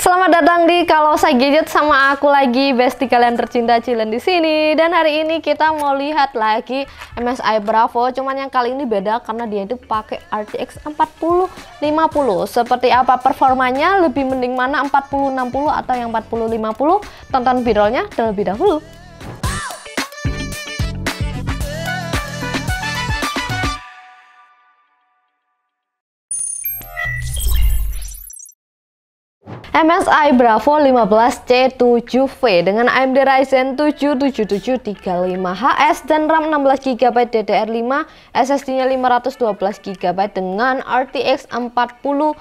Selamat datang di Kalau Saya Gadget, sama aku lagi, bestie kalian tercinta Cilen di sini. Dan hari ini kita mau lihat lagi MSI Bravo, cuman yang kali ini beda karena dia itu pakai RTX 4050. Seperti apa performanya? Lebih mending mana 4060 atau yang 4050? Tonton videonya terlebih dahulu. MSI Bravo 15C7V dengan AMD Ryzen 7 7735HS dan RAM 16GB DDR5, SSD-nya 512GB dengan RTX 4050.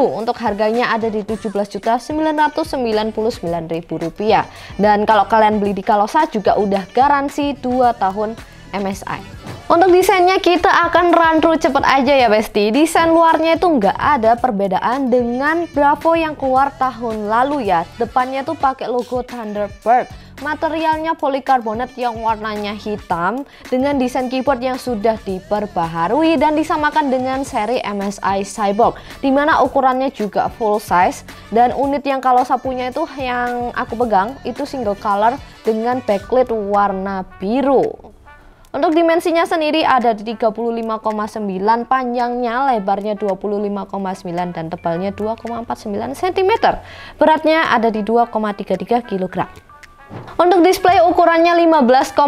Untuk harganya ada di Rp17.999.000. Dan kalau kalian beli di Kalosa juga udah garansi 2 tahun MSI. Untuk desainnya kita akan run through cepet aja ya bestie. Desain luarnya itu nggak ada perbedaan dengan Bravo yang keluar tahun lalu ya. Depannya tuh pakai logo Thunderbird. Materialnya polikarbonat yang warnanya hitam dengan desain keyboard yang sudah diperbaharui dan disamakan dengan seri MSI Cyborg, dimana ukurannya juga full size. Dan unit yang kalau saya punya itu yang aku pegang itu single color dengan backlit warna biru. Untuk dimensinya sendiri ada di 35,9, panjangnya, lebarnya 25,9 dan tebalnya 2,49 cm. Beratnya ada di 2,33 kg. Untuk display ukurannya 15,6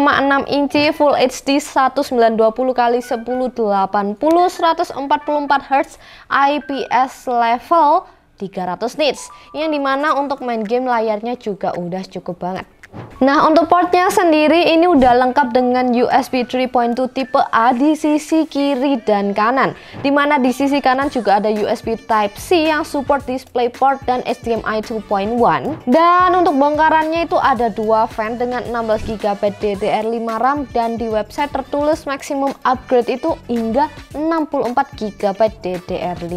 inci Full HD 1920x1080 144 Hz IPS level 300 nits, yang dimana untuk main game layarnya juga udah cukup banget. Nah, untuk portnya sendiri ini udah lengkap dengan USB 3.2 tipe A di sisi kiri dan kanan, dimana di sisi kanan juga ada USB Type-C yang support DisplayPort dan HDMI 2.1. Dan untuk bongkarannya itu ada dua fan dengan 16GB DDR5 RAM, dan di website tertulis maksimum upgrade itu hingga 64GB DDR5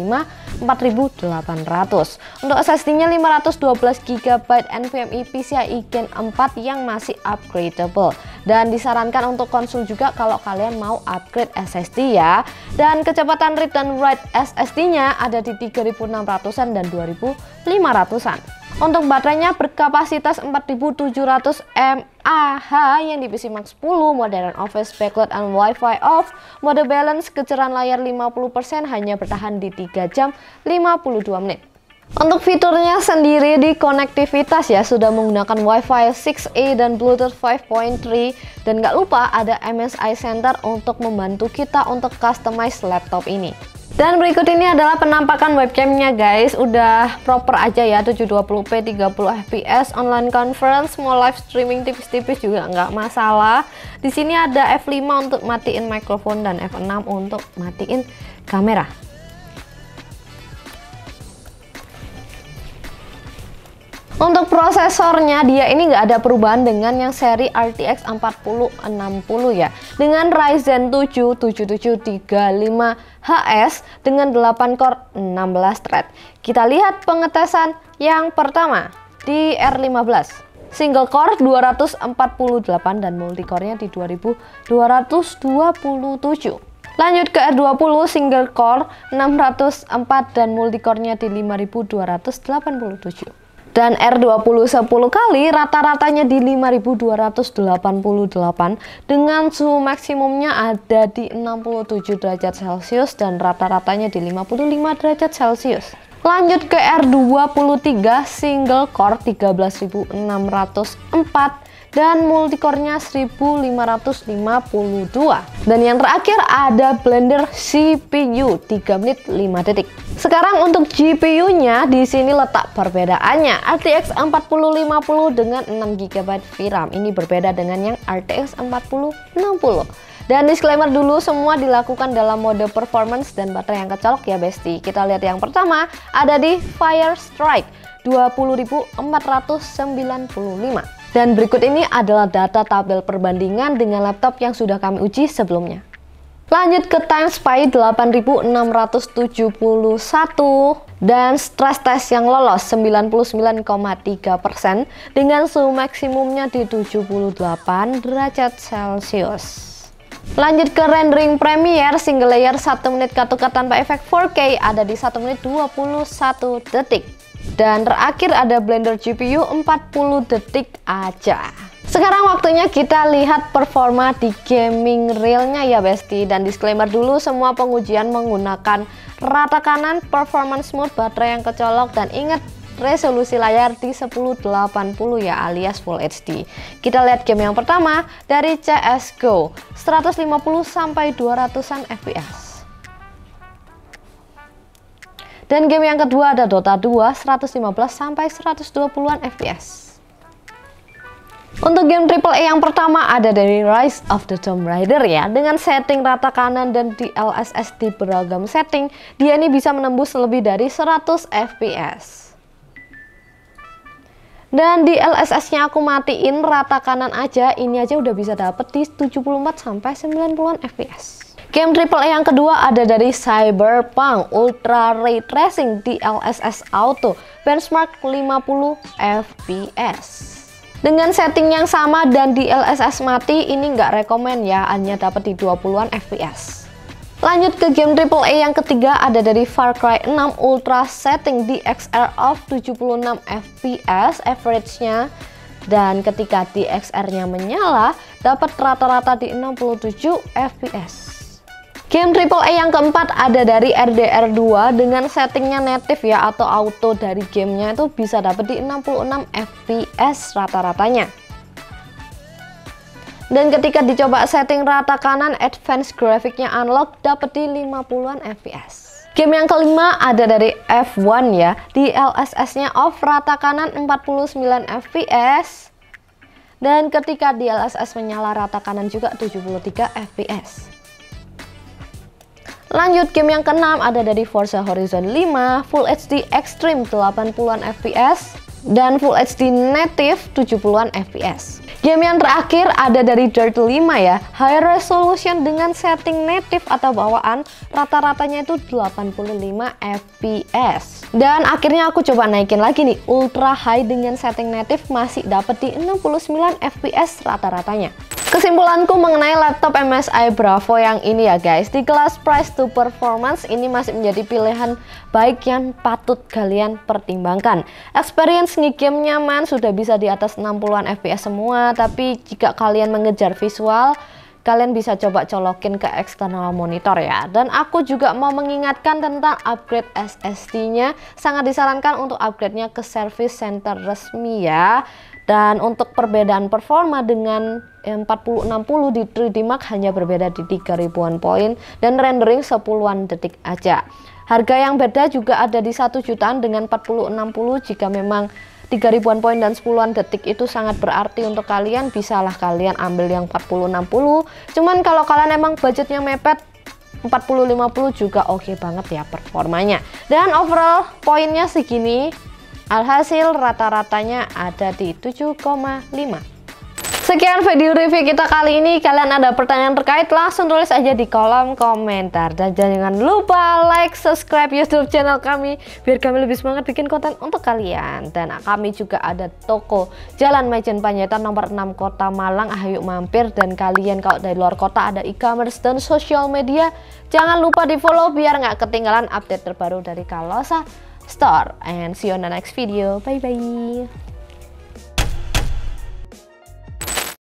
4800. Untuk SSD-nya 512GB NVMe PCIe Gen 4 yang masih upgradable, dan disarankan untuk konsul juga kalau kalian mau upgrade SSD ya. Dan kecepatan read dan write SSD-nya ada di 3600-an dan 2500-an. Untuk baterainya berkapasitas 4700 mAh yang di PC Max 10, modern office, backlight and Wi-Fi off, mode balance, kecerahan layar 50% hanya bertahan di 3 jam 52 menit. Untuk fiturnya sendiri di konektivitas ya, sudah menggunakan Wi-Fi 6E dan Bluetooth 5.3, dan nggak lupa ada MSI Center untuk membantu kita untuk customize laptop ini. Dan berikut ini adalah penampakan webcamnya guys, udah proper aja ya, 720p 30 fps, online conference, mau live streaming tipis-tipis juga nggak masalah. Di sini ada F5 untuk matiin mikrofon dan F6 untuk matiin kamera. Untuk prosesornya dia ini nggak ada perubahan dengan yang seri RTX 4060 ya, dengan Ryzen 7 7735HS dengan 8 core 16 thread. Kita lihat pengetesan yang pertama di R15. Single core 248 dan multicore-nya di 2227. Lanjut ke R20, single core 604 dan multicore-nya di 5287. Dan R20 10 kali rata-ratanya di 5288 dengan suhu maksimumnya ada di 67 derajat Celcius dan rata-ratanya di 55 derajat Celcius. Lanjut ke R23, single core 13604 dan multicore-nya 1552. Dan yang terakhir ada Blender CPU 3 menit 5 detik. Sekarang untuk GPU-nya di sini letak perbedaannya. RTX 4050 dengan 6GB VRAM. Ini berbeda dengan yang RTX 4060. Dan disclaimer dulu, semua dilakukan dalam mode performance dan baterai yang kecolok ya bestie. Kita lihat yang pertama ada di Firestrike 20.495. Dan berikut ini adalah data tabel perbandingan dengan laptop yang sudah kami uji sebelumnya. Lanjut ke TimeSpy 8671 dan stress test yang lolos 99,3% dengan suhu maksimumnya di 78 derajat Celcius. Lanjut ke rendering Premiere single layer 1 menit cut-to-cut tanpa efek 4K ada di 1 menit 21 detik. Dan terakhir ada Blender GPU 40 detik aja. Sekarang waktunya kita lihat performa di gaming realnya ya Besti. Dan disclaimer dulu, semua pengujian menggunakan rata kanan, performance mode, baterai yang kecolok, dan ingat resolusi layar di 1080 ya alias Full HD. Kita lihat game yang pertama dari CSGO, 150 sampai 200-an fps. Dan game yang kedua ada Dota 2, 115 sampai 120-an fps. Untuk game AAA yang pertama ada dari Rise of the Tomb Raider ya. Dengan setting rata kanan dan DLSS di beragam setting, dia ini bisa menembus lebih dari 100 fps. Dan DLSS-nya aku matiin rata kanan aja, ini aja udah bisa dapet di 74 sampai 90-an fps. Game AAA yang kedua ada dari Cyberpunk Ultra Ray Tracing DLSS Auto, benchmark 50 fps. Dengan setting yang sama dan DLSS mati, ini nggak rekomen ya, hanya dapat di 20-an fps. Lanjut ke game AAA yang ketiga ada dari Far Cry 6 Ultra setting DXR of 76 fps average-nya. Dan ketika DXR-nya menyala, dapat rata-rata di 67 fps. Game AAA yang keempat ada dari RDR 2 dengan settingnya native ya atau auto dari gamenya itu bisa dapat di 66 fps rata-ratanya. Dan ketika dicoba setting rata kanan, advance grafiknya unlock dapat di 50-an fps. Game yang kelima ada dari F1 ya, DLSS-nya off rata kanan 49 fps. Dan ketika DLSS menyala rata kanan juga 73 fps. Lanjut game yang keenam ada dari Forza Horizon 5 Full HD Extreme 80-an fps dan Full HD Native 70-an fps. Game yang terakhir ada dari Dirt 5 ya, High Resolution dengan setting native atau bawaan, rata-ratanya itu 85 fps. Dan akhirnya aku coba naikin lagi nih, Ultra High dengan setting native masih dapat di 69 fps rata-ratanya. Kesimpulanku mengenai laptop MSI Bravo yang ini ya guys, di kelas price to performance ini masih menjadi pilihan baik yang patut kalian pertimbangkan. Experience nge-game nyaman, sudah bisa di atas 60-an fps semua, tapi jika kalian mengejar visual, kalian bisa coba colokin ke external monitor ya. Dan aku juga mau mengingatkan tentang upgrade SSD-nya, sangat disarankan untuk upgrade-nya ke service center resmi ya. Dan untuk perbedaan performa dengan 4060 di 3D Mark hanya berbeda di 3000-an poin dan rendering 10-an detik aja. Harga yang beda juga ada di 1 jutaan dengan 4060. Jika memang 3000-an poin dan 10-an detik itu sangat berarti untuk kalian, bisalah kalian ambil yang 4060. Cuman kalau kalian emang budgetnya mepet, 4050 juga oke banget ya performanya. Dan overall poinnya segini. Alhasil rata-ratanya ada di 7,5. Sekian video review kita kali ini. Kalian ada pertanyaan terkait, langsung tulis aja di kolom komentar. Dan jangan lupa like, subscribe YouTube channel kami biar kami lebih semangat bikin konten untuk kalian. Dan kami juga ada toko Jalan Majen Panjaitan nomor 6 Kota Malang. Ayo mampir. Dan kalian kalau dari luar kota ada e-commerce dan sosial media, jangan lupa di follow biar nggak ketinggalan update terbaru dari Kalosa Store. And see you on the next video. Bye bye.